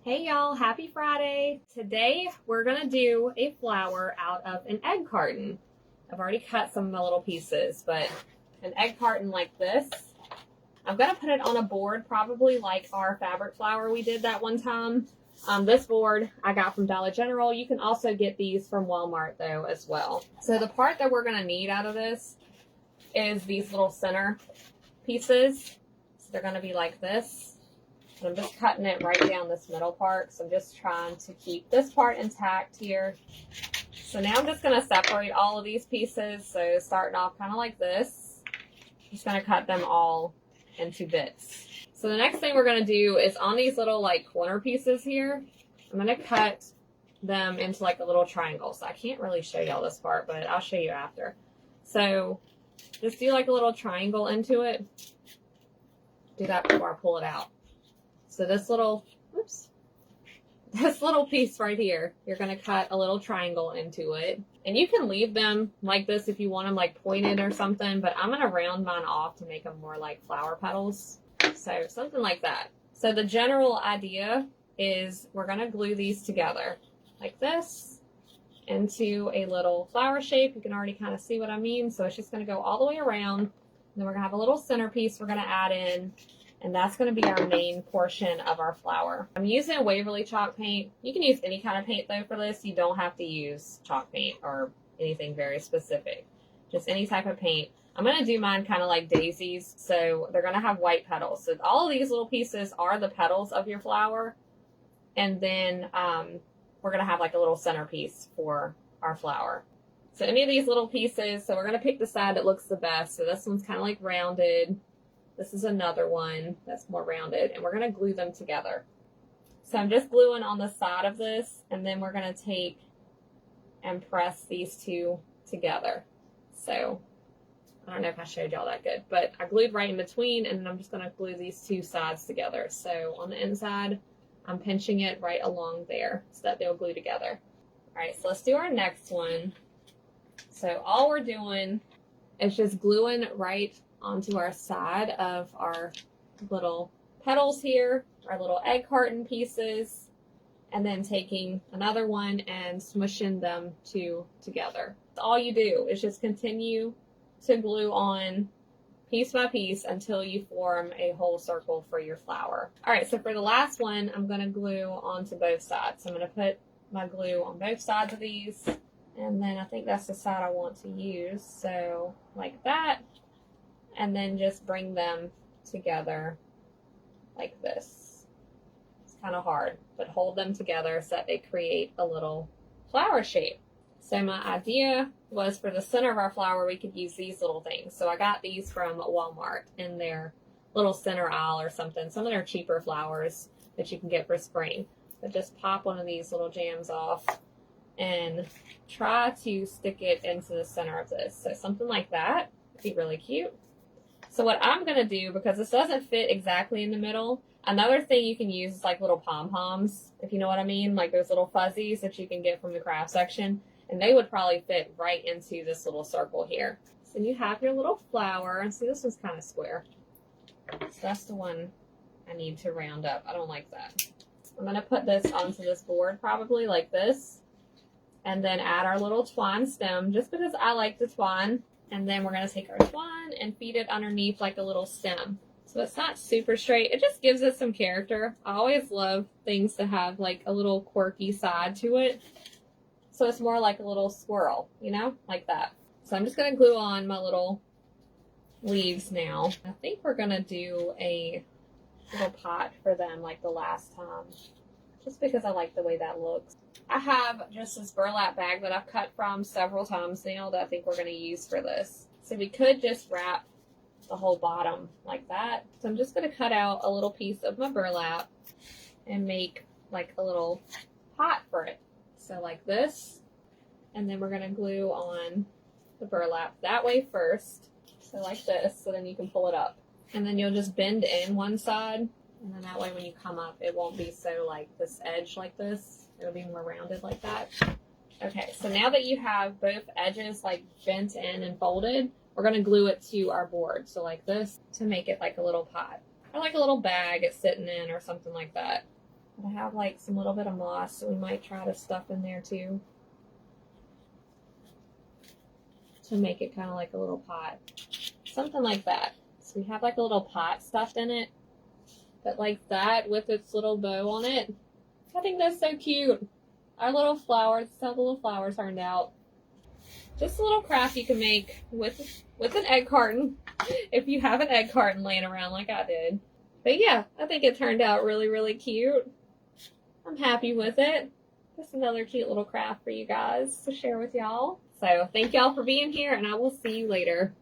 Hey y'all, happy Friday. Today we're gonna do a flower out of an egg carton. I've already cut some of my little pieces, but an egg carton like this. I'm gonna put it on a board, probably like our fabric flower we did that one time. This board I got from Dollar General. You can also get these from Walmart though as well. So the part that we're gonna need out of this is these little center pieces. So they're gonna be like this. And I'm just cutting it right down this middle part. So I'm just trying to keep this part intact here. So now I'm just going to separate all of these pieces. So starting off kind of like this, I'm just going to cut them all into bits. So the next thing we're going to do is on these little like corner pieces here, I'm going to cut them into like a little triangle. So I can't really show y'all this part, but I'll show you after. So just do like a little triangle into it. Do that before I pull it out. So this little piece right here, you're going to cut a little triangle into it. And you can leave them like this if you want them like pointed or something, but I'm going to round mine off to make them more like flower petals. So something like that. So the general idea is we're going to glue these together like this into a little flower shape. You can already kind of see what I mean. So it's just going to go all the way around. And then we're going to have a little centerpiece we're going to add in. And that's going to be our main portion of our flower. I'm using Waverly chalk paint. You can use any kind of paint though for this. You don't have to use chalk paint or anything very specific. Just any type of paint. I'm going to do mine kind of like daisies. So they're going to have white petals. So all of these little pieces are the petals of your flower. And then we're going to have like a little centerpiece for our flower. So any of these little pieces, so we're going to pick the side that looks the best. So this one's kind of like rounded. This is another one that's more rounded, and we're going to glue them together. So I'm just gluing on the side of this, and then we're going to take and press these two together. So I don't know if I showed y'all that good, but I glued right in between, and then I'm just going to glue these two sides together. So on the inside, I'm pinching it right along there so that they'll glue together. All right, so let's do our next one. So all we're doing is just gluing right onto our side of our little petals here, our little egg carton pieces, and then taking another one and smushing them two together. All you do is just continue to glue on piece by piece until you form a whole circle for your flower. All right, so for the last one, I'm going to glue onto both sides. So I'm going to put my glue on both sides of these, and then I think that's the side I want to use. So like that. And then just bring them together like this. It's kind of hard, but hold them together so that they create a little flower shape. So my idea was for the center of our flower, we could use these little things. So I got these from Walmart in their little center aisle or something. Some of their cheaper flowers that you can get for spring. But just pop one of these little jams off and try to stick it into the center of this. So something like that would be really cute. So what I'm going to do, because this doesn't fit exactly in the middle, another thing you can use is like little pom-poms, if you know what I mean, like those little fuzzies that you can get from the craft section, and they would probably fit right into this little circle here. So you have your little flower, and see this one's kind of square. So that's the one I need to round up. I don't like that. I'm going to put this onto this board probably like this, and then add our little twine stem, just because I like the twine. And then we're going to take our twine and feed it underneath like a little stem. So it's not super straight. It just gives it some character. I always love things to have like a little quirky side to it. So it's more like a little swirl, you know, like that. So I'm just going to glue on my little leaves now. I think we're going to do a little pot for them like the last time, just because I like the way that looks. I have just this burlap bag that I've cut from several times now that I think we're going to use for this. So we could just wrap the whole bottom like that. So I'm just going to cut out a little piece of my burlap and make like a little pot for it. So like this. And then we're going to glue on the burlap that way first. So like this. So then you can pull it up. And then you'll just bend in one side. And then that way when you come up, it won't be so like this edge like this. It'll be more rounded like that. Okay, so now that you have both edges like bent in and folded, we're going to glue it to our board. So like this to make it like a little pot or like a little bag it's sitting in or something like that. But I have like some little bit of moss, so we might try to stuff in there too. To make it kind of like a little pot. Something like that. So we have like a little pot stuffed in it. But like that with its little bow on it. I think that's so cute. Our little flowers, that's how the little flowers turned out. Just a little craft you can make with an egg carton. If you have an egg carton laying around like I did. But yeah, I think it turned out really, really cute. I'm happy with it. Just another cute little craft for you guys to share with y'all. So thank y'all for being here, and I will see you later.